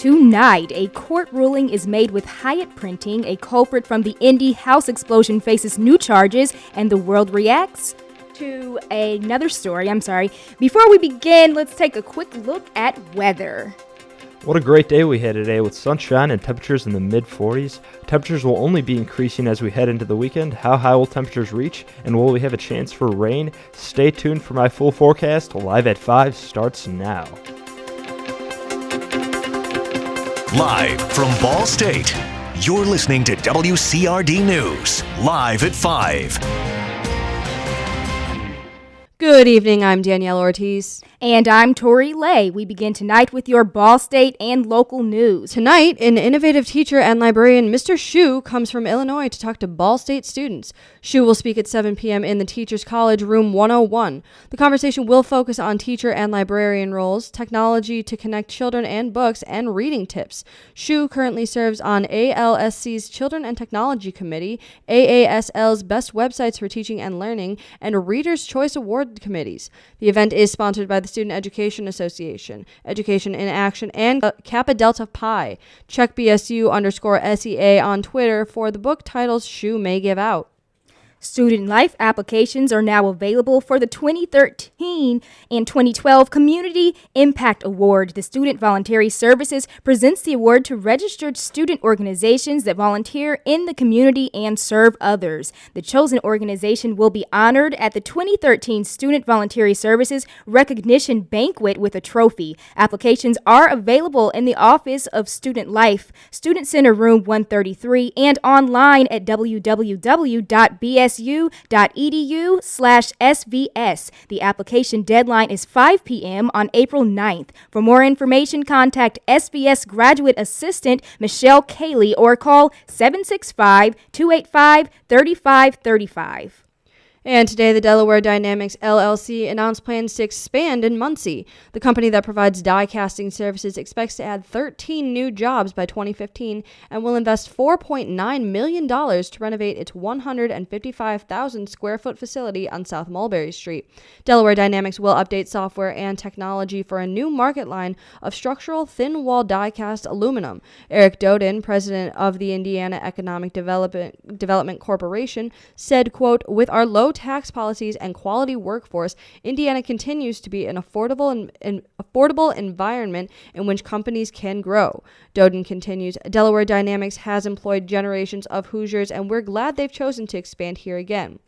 Tonight, a court ruling is made with Hyatt Printing. A culprit from the Indy house explosion faces new charges, and the world reacts to another story. Before we begin, let's take a quick look at weather. What a great day we had today with sunshine and temperatures in the mid-40s. Temperatures will only be increasing as we head into the weekend. How high will temperatures reach, and will we have a chance for rain? Stay tuned for my full forecast. Live at 5 starts now. Live from Ball State, you're listening to WCRD News, live at 5. Good evening, I'm Danielle Ortiz. And I'm Tori Lay. We begin tonight with your Ball State and local news. Tonight, an innovative teacher and librarian, Mr. Shu, comes from Illinois to talk to Ball State students. Shu will speak at 7 p.m. in the Teachers College, room 101. The conversation will focus on teacher and librarian roles, technology to connect children and books, and reading tips. Shu currently serves on ALSC's Children and Technology Committee, AASL's Best Websites for Teaching and Learning, and Reader's Choice Award committees. The event is sponsored by the Student Education Association, Education in Action, and Kappa Delta Pi. Check BSU_SEA on Twitter for the book titles Shu may give out. Student Life applications are now available for the 2013 and 2012 Community Impact Award. The Student Voluntary Services presents the award to registered student organizations that volunteer in the community and serve others. The chosen organization will be honored at the 2013 Student Voluntary Services Recognition Banquet with a trophy. Applications are available in the Office of Student Life, Student Center Room 133, and online at www.bsu.edu/SVS. The application deadline is 5 p.m. on April 9th. For more information, contact SVS Graduate Assistant Michelle Cayley or call 765-285-3535. And today, the Delaware Dynamics LLC announced plans to expand in Muncie. The company that provides die casting services expects to add 13 new jobs by 2015 and will invest $4.9 million to renovate its 155,000 square foot facility on South Mulberry Street. Delaware Dynamics will update software and technology for a new market line of structural thin wall die cast aluminum. Eric Doden, president of the Indiana Economic Development Corporation, said, quote, "With our low tax policies and quality workforce, Indiana continues to be an affordable environment in which companies can grow." Doden continues, "Delaware Dynamics has employed generations of Hoosiers, and we're glad they've chosen to expand here again."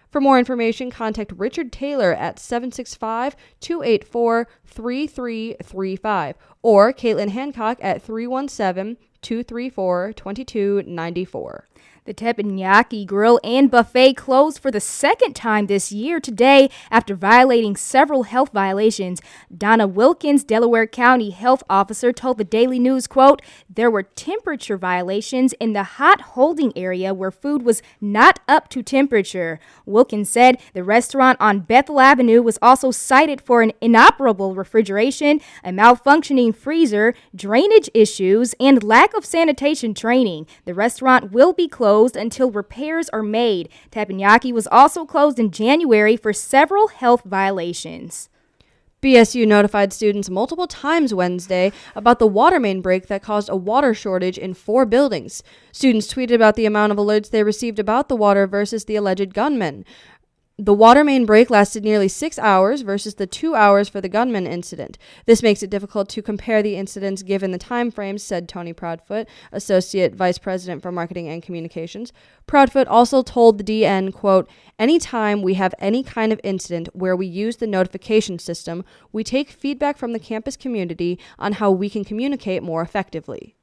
For more information, contact Richard Taylor at 765-284-3335 or Caitlin Hancock at 317-234-2294. The Teppanyaki Grill and Buffet closed for the second time this year today after violating several health violations. Donna Wilkins, Delaware County Health Officer, told the Daily News, quote, "There were temperature violations in the hot holding area where food was not up to temperature." Wilkins said the restaurant on Bethel Avenue was also cited for an inoperable refrigeration, a malfunctioning freezer, drainage issues, and lack of sanitation training. The restaurant will be closed until repairs are made. Teppanyaki was also closed in January for several health violations. BSU notified students multiple times Wednesday about the water main break that caused a water shortage in 4 buildings. Students tweeted about the amount of alerts they received about the water versus the alleged gunman. The water main break lasted nearly 6 hours versus the 2 hours for the gunman incident. This makes it difficult to compare the incidents given the time frames, said Tony Proudfoot, Associate Vice President for Marketing and Communications. Proudfoot also told the DN, quote, "Anytime we have any kind of incident where we use the notification system, we take feedback from the campus community on how we can communicate more effectively."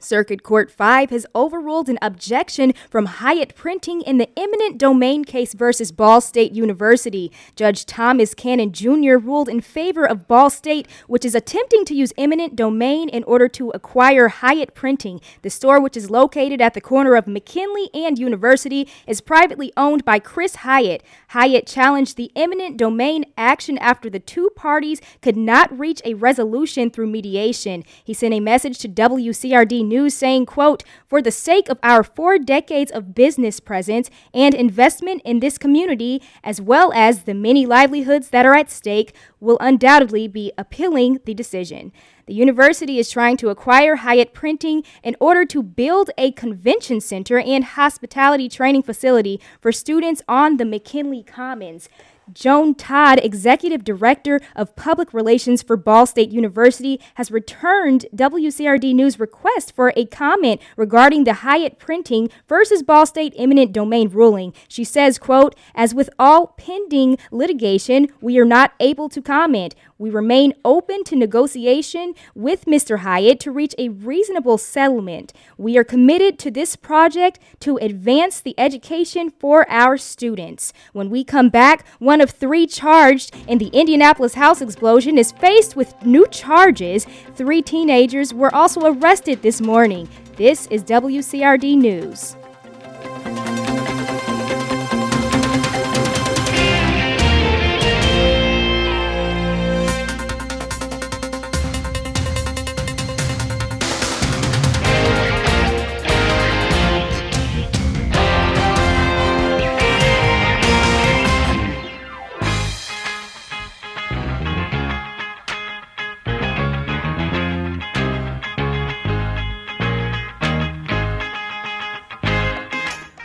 Circuit Court 5 has overruled an objection from Hyatt Printing in the eminent domain case versus Ball State University. Judge Thomas Cannon Jr. ruled in favor of Ball State, which is attempting to use eminent domain in order to acquire Hyatt Printing. The store, which is located at the corner of McKinley and University, is privately owned by Chris Hyatt. Hyatt challenged the eminent domain action after the two parties could not reach a resolution through mediation. He sent a message to WCRD News, saying, quote, "For the sake of our 4 decades of business presence and investment in this community, as well as the many livelihoods that are at stake, will undoubtedly be appealing the decision." The university is trying to acquire Hyatt Printing in order to build a convention center and hospitality training facility for students on the McKinley Commons. Joan Todd, Executive Director of Public Relations for Ball State University, has returned WCRD News' request for a comment regarding the Hyatt Printing versus Ball State eminent domain ruling. She says, quote, "As with all pending litigation, we are not able to comment. We remain open to negotiation with Mr. Hyatt to reach a reasonable settlement. We are committed to this project to advance the education for our students." When we come back, one of 3 charged in the Indianapolis house explosion is faced with new charges. 3 teenagers were also arrested this morning. This is WCRD News.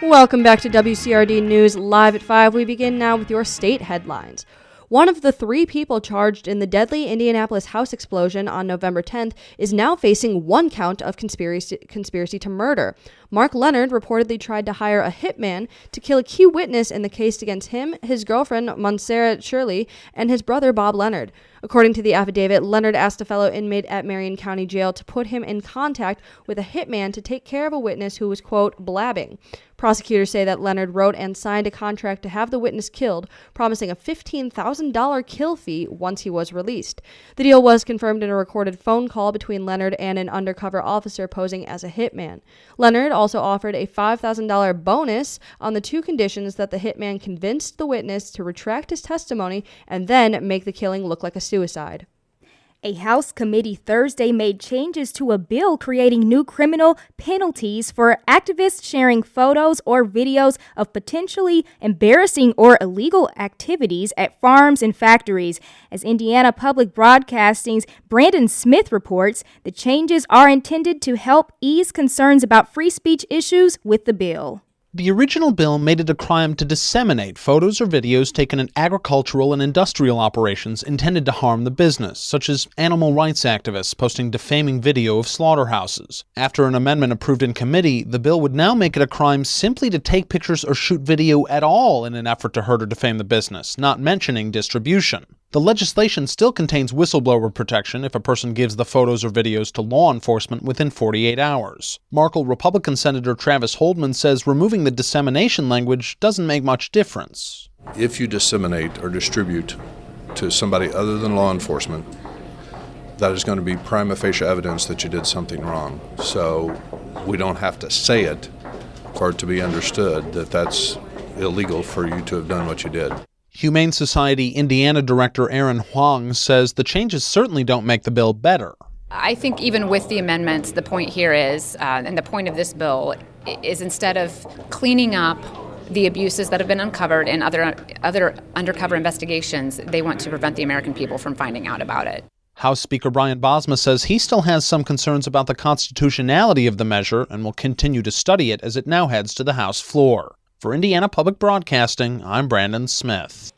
Welcome back to WCRD News Live at 5. We begin now with your state headlines. One of the 3 people charged in the deadly Indianapolis house explosion on November 10th is now facing 1 count of conspiracy to murder. Mark Leonard reportedly tried to hire a hitman to kill a key witness in the case against him, his girlfriend, Montserrat Shirley, and his brother, Bob Leonard. According to the affidavit, Leonard asked a fellow inmate at Marion County Jail to put him in contact with a hitman to take care of a witness who was, quote, blabbing. Prosecutors say that Leonard wrote and signed a contract to have the witness killed, promising a $15,000 kill fee once he was released. The deal was confirmed in a recorded phone call between Leonard and an undercover officer posing as a hitman. Leonard also offered a $5,000 bonus on the 2 conditions that the hitman convinced the witness to retract his testimony and then make the killing look like a suicide. A House committee Thursday made changes to a bill creating new criminal penalties for activists sharing photos or videos of potentially embarrassing or illegal activities at farms and factories. As Indiana Public Broadcasting's Brandon Smith reports, the changes are intended to help ease concerns about free speech issues with the bill. The original bill made it a crime to disseminate photos or videos taken in agricultural and industrial operations intended to harm the business, such as animal rights activists posting defaming video of slaughterhouses. After an amendment approved in committee, the bill would now make it a crime simply to take pictures or shoot video at all in an effort to hurt or defame the business, not mentioning distribution. The legislation still contains whistleblower protection if a person gives the photos or videos to law enforcement within 48 hours. Markle Republican Senator Travis Holdman says removing the dissemination language doesn't make much difference. If you disseminate or distribute to somebody other than law enforcement, that is going to be prima facie evidence that you did something wrong. So we don't have to say it for it to be understood that that's illegal for you to have done what you did. Humane Society Indiana Director Aaron Huang says the changes certainly don't make the bill better. I think even with the amendments, the point here is, and the point of this bill, is instead of cleaning up the abuses that have been uncovered in other undercover investigations, they want to prevent the American people from finding out about it. House Speaker Brian Bosma says he still has some concerns about the constitutionality of the measure and will continue to study it as it now heads to the House floor. For Indiana Public Broadcasting, I'm Brandon Smith.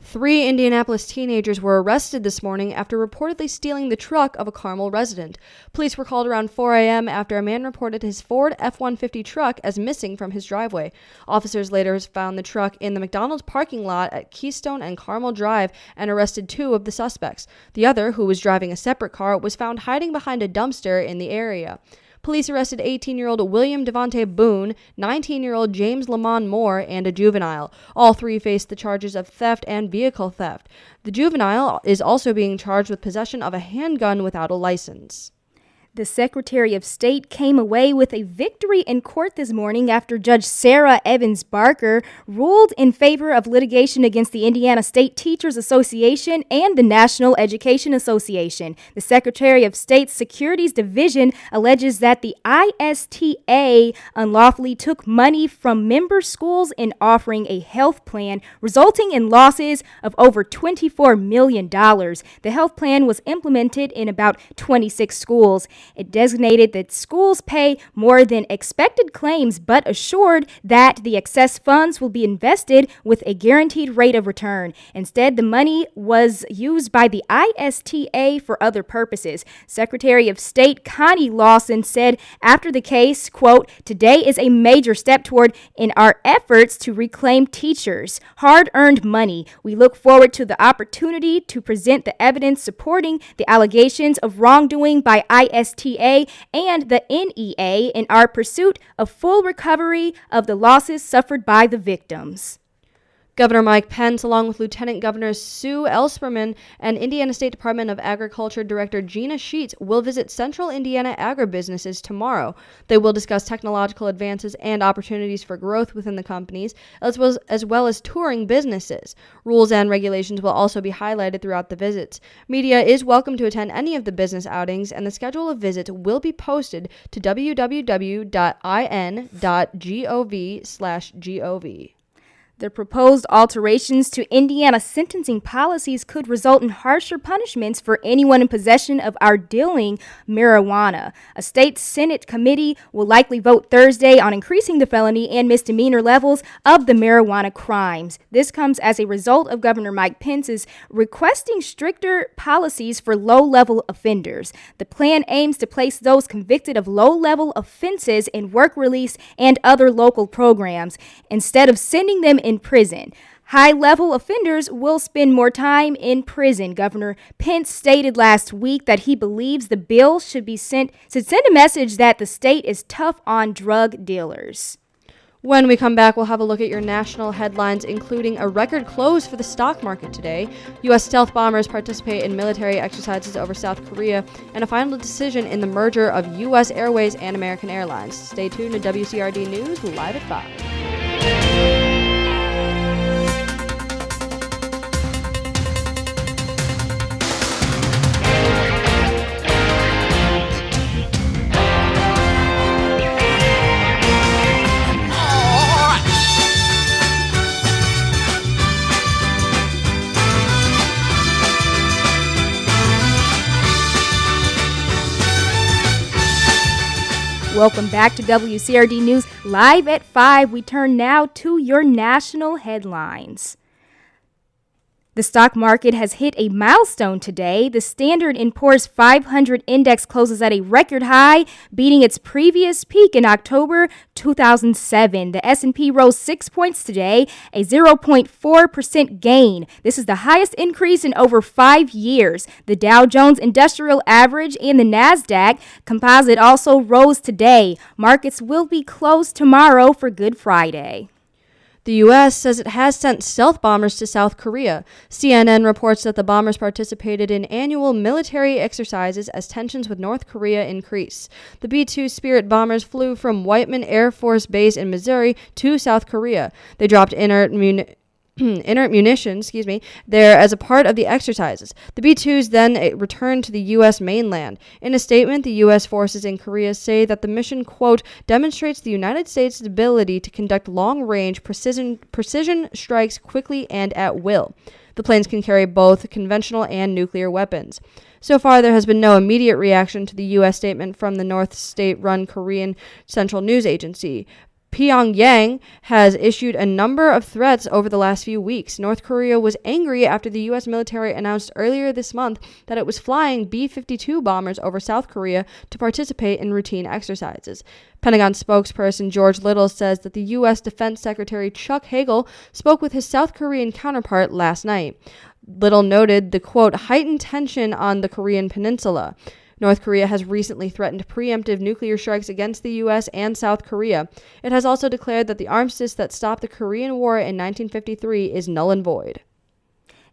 3 Indianapolis teenagers were arrested this morning after reportedly stealing the truck of a Carmel resident. Police were called around 4 a.m. after a man reported his Ford F-150 truck as missing from his driveway. Officers later found the truck in the McDonald's parking lot at Keystone and Carmel Drive and arrested 2 of the suspects. The other, who was driving a separate car, was found hiding behind a dumpster in the area. Police arrested 18-year-old William Devontae Boone, 19-year-old James Lamont Moore, and a juvenile. All 3 faced the charges of theft and vehicle theft. The juvenile is also being charged with possession of a handgun without a license. The Secretary of State came away with a victory in court this morning after Judge Sarah Evans Barker ruled in favor of litigation against the Indiana State Teachers Association and the National Education Association. The Secretary of State's Securities Division alleges that the ISTA unlawfully took money from member schools in offering a health plan, resulting in losses of over $24 million. The health plan was implemented in about 26 schools. It designated that schools pay more than expected claims, but assured that the excess funds will be invested with a guaranteed rate of return. Instead, the money was used by the ISTA for other purposes. Secretary of State Connie Lawson said after the case, quote, "Today is a major step toward in our efforts to reclaim teachers' hard-earned money. We look forward to the opportunity to present the evidence supporting the allegations of wrongdoing by ISTA and the NEA in our pursuit of full recovery of the losses suffered by the victims." Governor Mike Pence, along with Lieutenant Governor Sue Ellspermann and Indiana State Department of Agriculture Director Gina Sheets, will visit central Indiana agribusinesses tomorrow. They will discuss technological advances and opportunities for growth within the companies, as well as touring businesses. Rules and regulations will also be highlighted throughout the visits. Media is welcome to attend any of the business outings, and the schedule of visits will be posted to www.in.gov/gov. The proposed alterations to Indiana sentencing policies could result in harsher punishments for anyone in possession of or dealing marijuana. A state Senate committee will likely vote Thursday on increasing the felony and misdemeanor levels of the marijuana crimes. This comes as a result of Governor Mike Pence's requesting stricter policies for low-level offenders. The plan aims to place those convicted of low-level offenses in work release and other local programs instead of sending them in prison. High-level offenders will spend more time in prison. Governor Pence stated last week that he believes the bill should send a message that the state is tough on drug dealers. When we come back, we'll have a look at your national headlines, including a record close for the stock market today, U.S. stealth bombers participate in military exercises over South Korea, and a final decision in the merger of U.S. Airways and American Airlines. Stay tuned to WCRD News live at 5. Welcome back to WCRD News live at 5. We turn now to your national headlines. The stock market has hit a milestone today. The Standard & Poor's 500 index closes at a record high, beating its previous peak in October 2007. The S&P rose 6 points today, a 0.4% gain. This is the highest increase in over 5 years. The Dow Jones Industrial Average and the NASDAQ Composite also rose today. Markets will be closed tomorrow for Good Friday. The U.S. says it has sent stealth bombers to South Korea. CNN reports that the bombers participated in annual military exercises as tensions with North Korea increase. The B-2 Spirit bombers flew from Whiteman Air Force Base in Missouri to South Korea. They dropped inert munitions, there as a part of the exercises. The B-2s then returned to the U.S. mainland. In a statement, the U.S. forces in Korea say that the mission, quote, demonstrates the United States' ability to conduct long-range precision strikes quickly and at will. The planes can carry both conventional and nuclear weapons. So far, there has been no immediate reaction to the U.S. statement from the North State-run Korean Central News Agency. Pyongyang has issued a number of threats over the last few weeks. North Korea was angry after the U.S. military announced earlier this month that it was flying B-52 bombers over South Korea to participate in routine exercises. Pentagon spokesperson George Little says that the U.S. Defense Secretary Chuck Hagel spoke with his South Korean counterpart last night. Little noted the, quote, heightened tension on the Korean peninsula. North Korea has recently threatened preemptive nuclear strikes against the U.S. and South Korea. It has also declared that the armistice that stopped the Korean War in 1953 is null and void.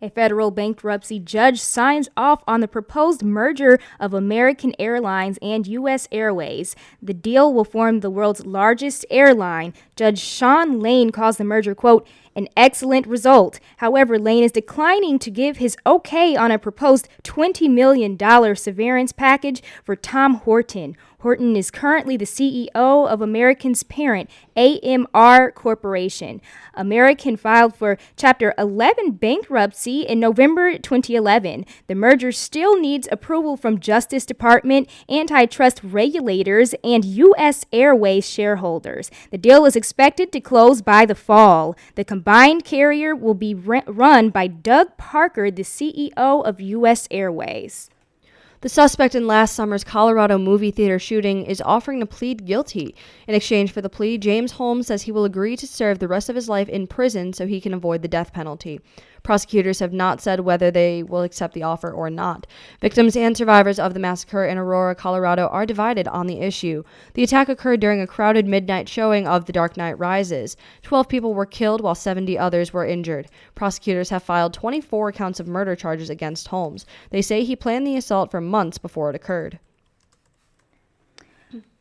A federal bankruptcy judge signs off on the proposed merger of American Airlines and U.S. Airways. The deal will form the world's largest airline. Judge Sean Lane calls the merger, quote, an excellent result. However, Lane is declining to give his okay on a proposed $20 million severance package for Tom Horton. Horton is currently the CEO of American's parent, AMR Corporation. American filed for Chapter 11 bankruptcy in November 2011. The merger still needs approval from Justice Department, antitrust regulators, and U.S. Airways shareholders. The deal is expected to close by the fall. The combined carrier will be run by Doug Parker, the CEO of U.S. Airways. The suspect in last summer's Colorado movie theater shooting is offering to plead guilty. In exchange for the plea, James Holmes says he will agree to serve the rest of his life in prison so he can avoid the death penalty. Prosecutors have not said whether they will accept the offer or not. Victims and survivors of the massacre in Aurora, Colorado are divided on the issue. The attack occurred during a crowded midnight showing of The Dark Knight Rises. 12 people were killed while 70 others were injured. Prosecutors have filed 24 counts of murder charges against Holmes. They say he planned the assault for months before it occurred.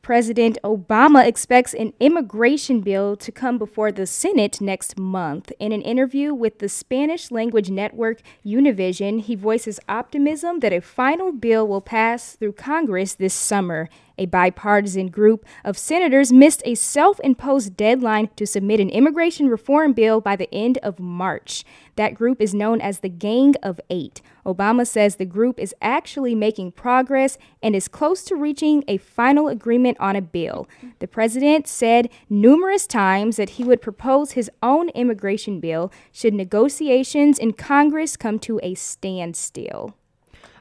President Obama expects an immigration bill to come before the Senate next month. In an interview with the Spanish language network Univision, he voices optimism that a final bill will pass through Congress this summer. A bipartisan group of senators missed a self-imposed deadline to submit an immigration reform bill by the end of March. That group is known as the Gang of Eight. Obama says the group is actually making progress and is close to reaching a final agreement on a bill. The president said numerous times that he would propose his own immigration bill should negotiations in Congress come to a standstill.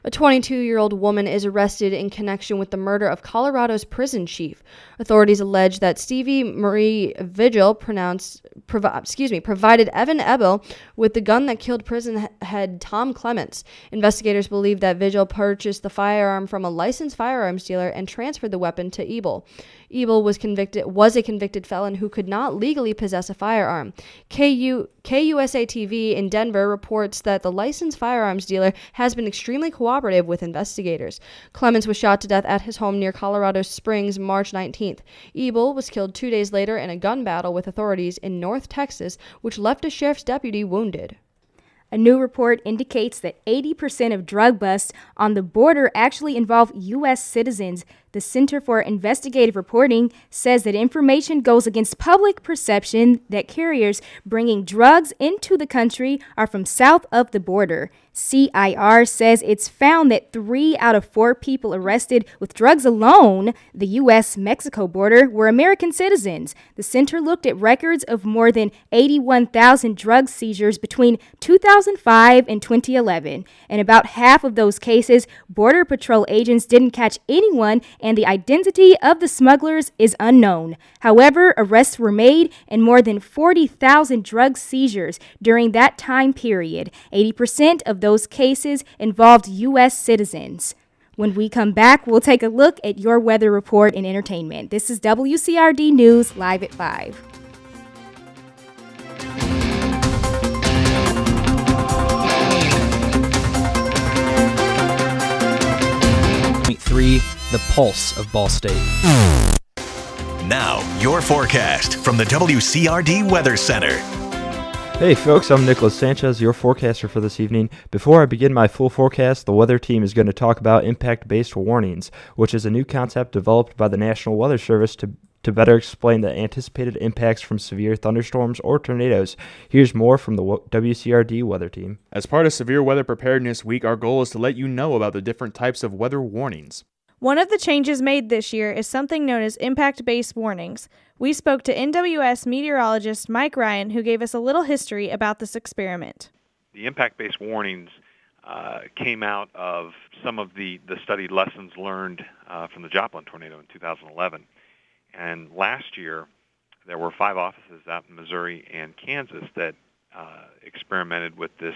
A 22-year-old woman is arrested in connection with the murder of Colorado's prison chief. Authorities allege that Stevie Marie Vigil provided Evan Ebel with the gun that killed prison head Tom Clements. Investigators believe that Vigil purchased the firearm from a licensed firearms dealer and transferred the weapon to Ebel. Ebel was a convicted felon who could not legally possess a firearm. KUSA TV in Denver reports that the licensed firearms dealer has been extremely cooperative with investigators. Clements was shot to death at his home near Colorado Springs March 19th. Ebel was killed 2 days later in a gun battle with authorities in North Texas, which left a sheriff's deputy wounded. A new report indicates that 80% of drug busts on the border actually involve U.S. citizens. The Center for Investigative Reporting says that information goes against public perception that carriers bringing drugs into the country are from south of the border. CIR says it's found that 3 out of 4 people arrested with drugs along the U.S.-Mexico border were American citizens. The center looked at records of more than 81,000 drug seizures between 2005 and 2011. In about half of those cases, Border Patrol agents didn't catch anyone and the identity of the smugglers is unknown. However, arrests were made and more than 40,000 drug seizures during that time period. 80% of those cases involved U.S. citizens. When we come back, we'll take a look at your weather report and entertainment. This is WCRD News Live at 5. The pulse of Ball State. Now, your forecast from the WCRD Weather Center. Hey folks, I'm Nicholas Sanchez, your forecaster for this evening. Before I begin my full forecast, the weather team is going to talk about impact-based warnings, which is a new concept developed by the National Weather Service to better explain the anticipated impacts from severe thunderstorms or tornadoes. Here's more from the WCRD weather team. As part of Severe Weather Preparedness Week, our goal is to let you know about the different types of weather warnings. One of the changes made this year is something known as impact-based warnings. We spoke to NWS meteorologist Mike Ryan, who gave us a little history about this experiment. The impact-based warnings came out of some of the studied lessons learned from the Joplin tornado in 2011. And last year, there were 5 offices out in Missouri and Kansas that experimented with this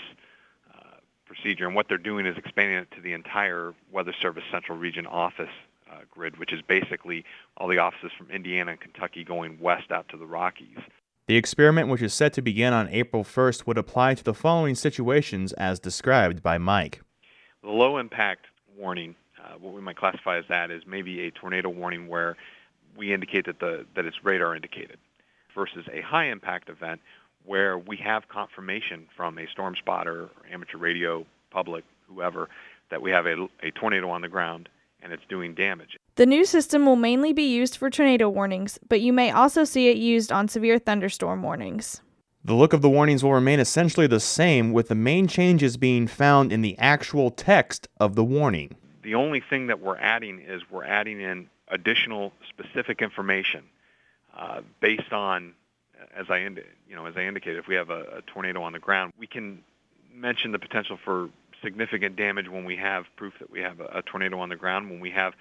procedure. And what they're doing is expanding it to the entire Weather Service Central Region office grid, which is basically all the offices from Indiana and Kentucky going west out to the Rockies. The experiment, which is set to begin on April 1st, would apply to the following situations as described by Mike. The low impact warning, what we might classify as that, is maybe a tornado warning where we indicate that it's radar indicated, versus a high impact event where we have confirmation from a storm spotter, amateur radio, public, whoever, that we have a tornado on the ground and it's doing damage. The new system will mainly be used for tornado warnings, but you may also see it used on severe thunderstorm warnings. The look of the warnings will remain essentially the same, with the main changes being found in the actual text of the warning. The only thing that we're adding in additional specific information based on, as I indicated, if we have a tornado on the ground, we can mention the potential for significant damage when we have proof that we have a tornado on the ground. When we have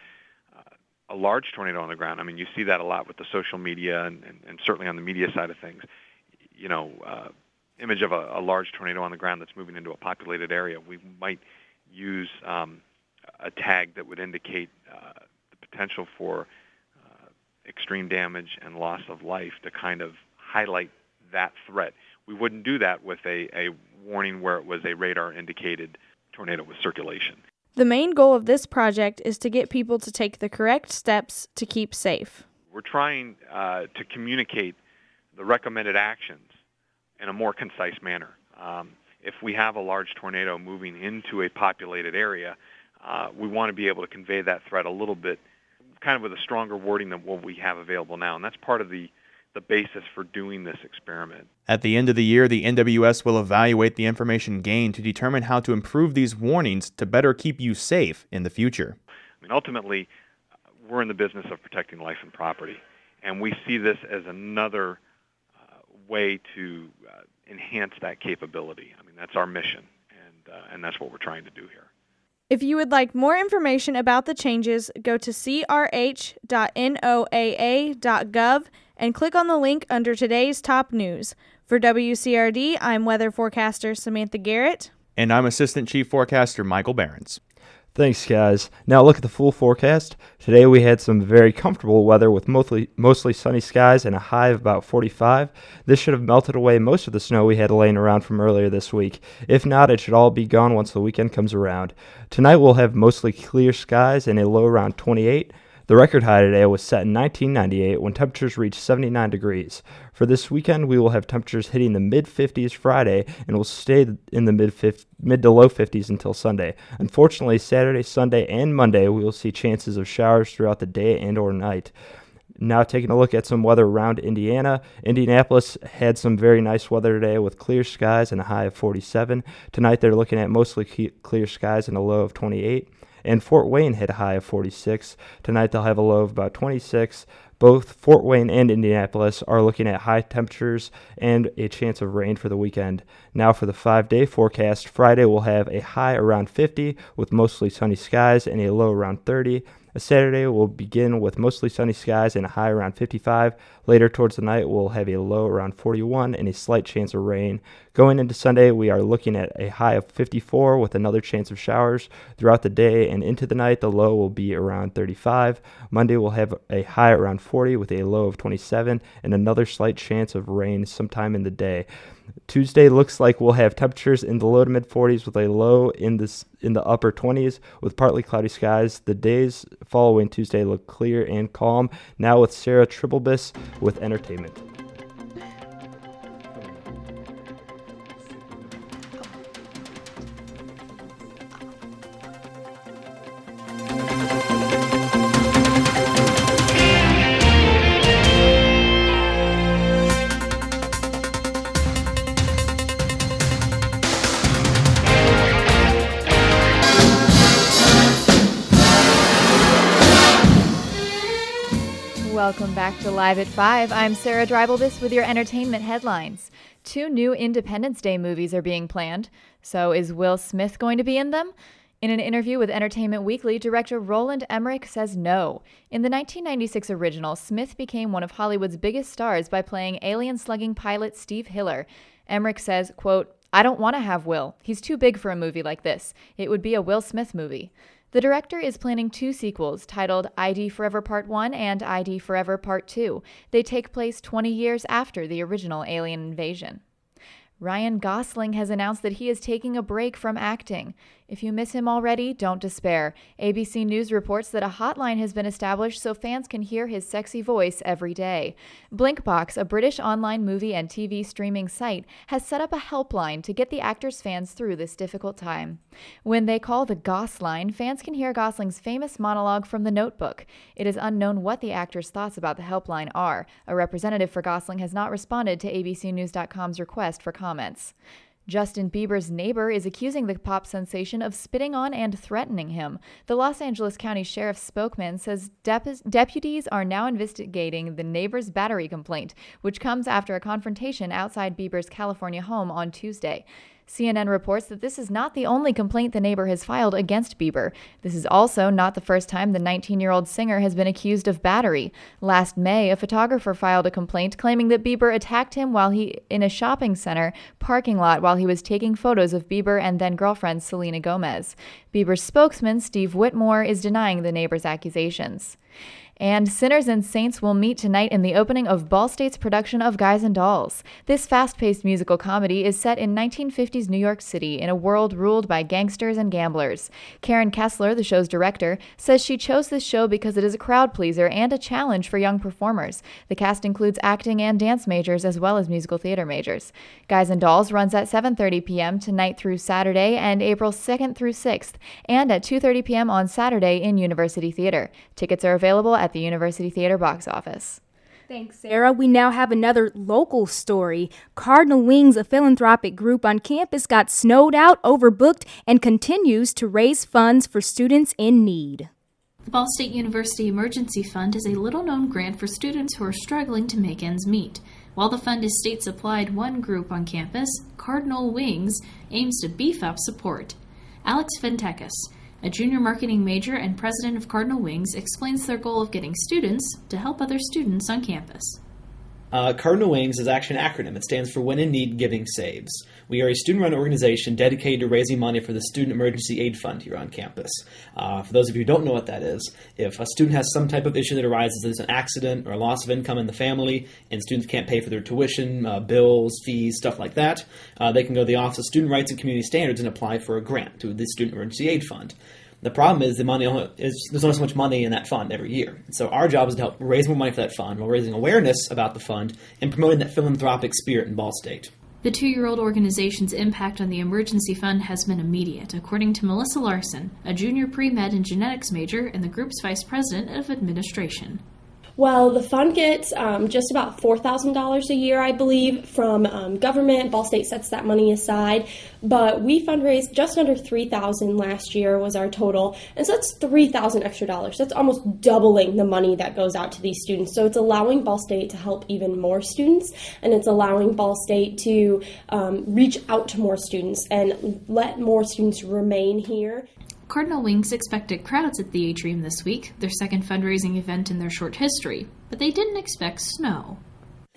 a large tornado on the ground, I mean, you see that a lot with the social media and certainly on the media side of things. Image of a large tornado on the ground that's moving into a populated area. We might use a tag that would indicate the potential for extreme damage and loss of life to kind of highlight that threat. We wouldn't do that with a warning where it was a radar-indicated tornado with circulation. The main goal of this project is to get people to take the correct steps to keep safe. We're trying to communicate the recommended actions in a more concise manner. If we have a large tornado moving into a populated area, we want to be able to convey that threat a little bit, kind of with a stronger wording than what we have available now. And that's part of the basis for doing this experiment. At the end of the year, the NWS will evaluate the information gained to determine how to improve these warnings to better keep you safe in the future. I mean, ultimately, we're in the business of protecting life and property, and we see this as another way to enhance that capability. I mean, that's our mission, and that's what we're trying to do here. If you would like more information about the changes, go to crh.noaa.gov and click on the link under today's top news. For WCRD, I'm weather forecaster Samantha Garrett. And I'm Assistant Chief Forecaster Michael Behrens. Thanks, guys. Now look at the full forecast. Today we had some very comfortable weather with mostly sunny skies and a high of about 45. This should have melted away most of the snow we had laying around from earlier this week. If not, it should all be gone once the weekend comes around. Tonight we'll have mostly clear skies and a low around 28. The record high today was set in 1998 when temperatures reached 79 degrees. For this weekend, we will have temperatures hitting the mid-50s Friday and will stay in the mid to low 50s until Sunday. Unfortunately, Saturday, Sunday, and Monday, we will see chances of showers throughout the day and or night. Now taking a look at some weather around Indiana. Indianapolis had some very nice weather today with clear skies and a high of 47. Tonight they're looking at mostly clear skies and a low of 28. And Fort Wayne hit a high of 46. Tonight they'll have a low of about 26. Both Fort Wayne and Indianapolis are looking at high temperatures and a chance of rain for the weekend. Now for the 5-day forecast, Friday will have a high around 50 with mostly sunny skies and a low around 30. Saturday will begin with mostly sunny skies and a high around 55. Later towards the night, we'll have a low around 41 and a slight chance of rain. Going into Sunday, we are looking at a high of 54 with another chance of showers. Throughout the day and into the night, the low will be around 35. Monday, we'll have a high around 40 with a low of 27 and another slight chance of rain sometime in the day. Tuesday looks like we'll have temperatures in the low to mid 40s with a low in the upper 20s with partly cloudy skies. The days following Tuesday look clear and calm. Now with Sarah Tribblebus with entertainment. Welcome back to Live at 5. I'm Sarah Dribelbis with your entertainment headlines. 2 new Independence Day movies are being planned. So is Will Smith going to be in them? In an interview with Entertainment Weekly, director Roland Emmerich says no. In the 1996 original, Smith became one of Hollywood's biggest stars by playing alien-slugging pilot Steve Hiller. Emmerich says, quote, "I don't want to have Will. He's too big for a movie like this. It would be a Will Smith movie." The director is planning 2 sequels titled ID Forever Part 1 and ID Forever Part 2. They take place 20 years after the original alien invasion. Ryan Gosling has announced that he is taking a break from acting. If you miss him already, don't despair. ABC News reports that a hotline has been established so fans can hear his sexy voice every day. Blinkbox, a British online movie and TV streaming site, has set up a helpline to get the actor's fans through this difficult time. When they call the Goss line, fans can hear Gosling's famous monologue from The Notebook. It is unknown what the actor's thoughts about the helpline are. A representative for Gosling has not responded to ABCNews.com's request for comments. Justin Bieber's neighbor is accusing the pop sensation of spitting on and threatening him. The Los Angeles County Sheriff's spokesman says deputies are now investigating the neighbor's battery complaint, which comes after a confrontation outside Bieber's California home on Tuesday. CNN reports that this is not the only complaint the neighbor has filed against Bieber. This is also not the first time the 19-year-old singer has been accused of battery. Last May, a photographer filed a complaint claiming that Bieber attacked him in a shopping center parking lot while he was taking photos of Bieber and then-girlfriend Selena Gomez. Bieber's spokesman, Steve Whitmore, is denying the neighbor's accusations. And Sinners and Saints will meet tonight in the opening of Ball State's production of Guys and Dolls. This fast-paced musical comedy is set in 1950s New York City in a world ruled by gangsters and gamblers. Karen Kessler, the show's director, says she chose this show because it is a crowd pleaser and a challenge for young performers. The cast includes acting and dance majors as well as musical theater majors. Guys and Dolls runs at 7:30 p.m. tonight through Saturday and April 2nd through 6th, and at 2:30 p.m. on Saturday in University Theater. Tickets are available at the University Theater box office. Thanks, Sarah. We now have another local story. Cardinal Wings, a philanthropic group on campus, got snowed out, overbooked, and continues to raise funds for students in need. The Ball State University Emergency Fund is a little-known grant for students who are struggling to make ends meet. While the fund is state-supplied, one group on campus, Cardinal Wings, aims to beef up support. Alex Ventekis, a junior marketing major and president of Cardinal Wings, explains their goal of getting students to help other students on campus. Cardinal Wings is actually an acronym. It stands for When in Need, Giving Saves. We are a student-run organization dedicated to raising money for the Student Emergency Aid Fund here on campus. For those of you who don't know what that is, if a student has some type of issue that arises, there's an accident or a loss of income in the family, and students can't pay for their tuition, bills, fees, stuff like that, they can go to the Office of Student Rights and Community Standards and apply for a grant to the Student Emergency Aid Fund. The problem is there's only so much money in that fund every year. So our job is to help raise more money for that fund while raising awareness about the fund and promoting that philanthropic spirit in Ball State. The 2-year-old organization's impact on the emergency fund has been immediate, according to Melissa Larson, a junior pre-med and genetics major and the group's vice president of administration. Well, the fund gets just about $4,000 a year, I believe, from government. Ball State sets that money aside, but we fundraised just under $3,000 last year was our total, and so that's $3,000 extra dollars. That's almost doubling the money that goes out to these students. So it's allowing Ball State to help even more students, and it's allowing Ball State to reach out to more students and let more students remain here. Cardinal Wings expected crowds at the atrium this week, their second fundraising event in their short history, but they didn't expect snow.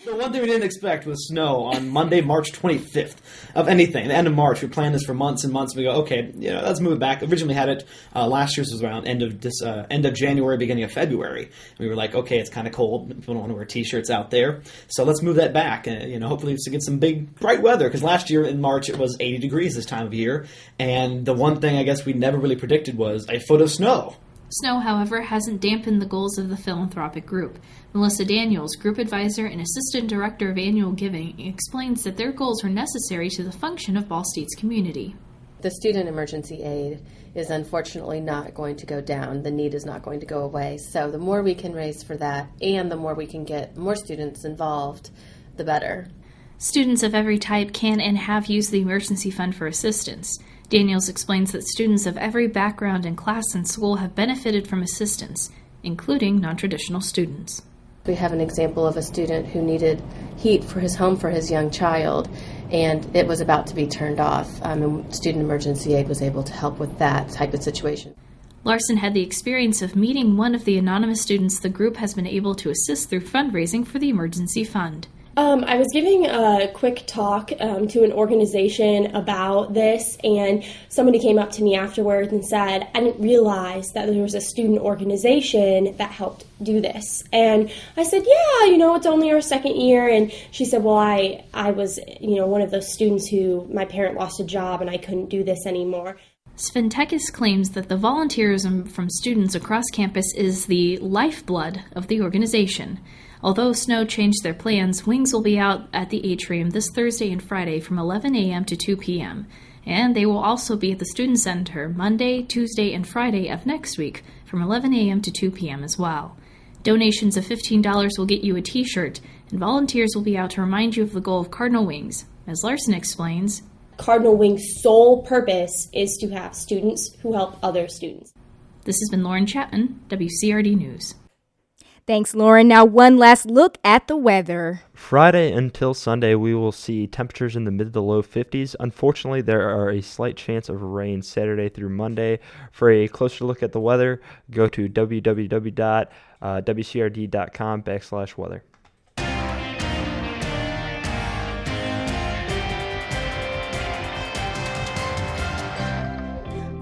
The one thing we didn't expect was snow on Monday, March 25th, of anything. The end of March, we planned this for months and months. We go, okay, let's move it back. Originally had it, last year's was around end of January, beginning of February. We were like, okay, it's kind of cold. People don't want to wear T-shirts out there. So let's move that back. Hopefully to get some big, bright weather, because last year in March it was 80 degrees this time of year. And the one thing I guess we never really predicted was a foot of snow. Snow, however, hasn't dampened the goals of the philanthropic group. Melissa Daniels, group advisor and assistant director of annual giving, explains that their goals are necessary to the function of Ball State's community. The student emergency aid is unfortunately not going to go down. The need is not going to go away. So the more we can raise for that and the more we can get more students involved, the better. Students of every type can and have used the emergency fund for assistance. Daniels explains that students of every background and class in school have benefited from assistance, including non-traditional students. We have an example of a student who needed heat for his home for his young child, and it was about to be turned off, and Student Emergency Aid was able to help with that type of situation. Larson had the experience of meeting one of the anonymous students the group has been able to assist through fundraising for the emergency fund. I was giving a quick talk to an organization about this, and somebody came up to me afterwards and said, I didn't realize that there was a student organization that helped do this. And I said, yeah, it's only our second year. And she said, well, I was, one of those students who my parent lost a job and I couldn't do this anymore. Sventekis claims that the volunteerism from students across campus is the lifeblood of the organization. Although Snow changed their plans, Wings will be out at the atrium this Thursday and Friday from 11 a.m. to 2 p.m. And they will also be at the Student Center Monday, Tuesday, and Friday of next week from 11 a.m. to 2 p.m. as well. Donations of $15 will get you a t-shirt, and volunteers will be out to remind you of the goal of Cardinal Wings. As Larson explains, Cardinal Wings' sole purpose is to have students who help other students. This has been Lauren Chapman, WCRD News. Thanks, Lauren. Now one last look at the weather. Friday until Sunday, we will see temperatures in the mid to low 50s. Unfortunately, there are a slight chance of rain Saturday through Monday. For a closer look at the weather, go to www.wcrd.com/weather.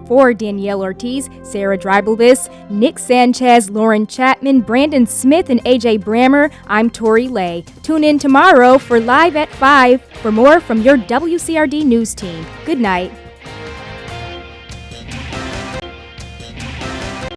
For Danielle Ortiz, Sarah Dreibelbis, Nick Sanchez, Lauren Chapman, Brandon Smith, and AJ Brammer, I'm Tori Lay. Tune in tomorrow for Live at 5 for more from your WCRD News team. Good night.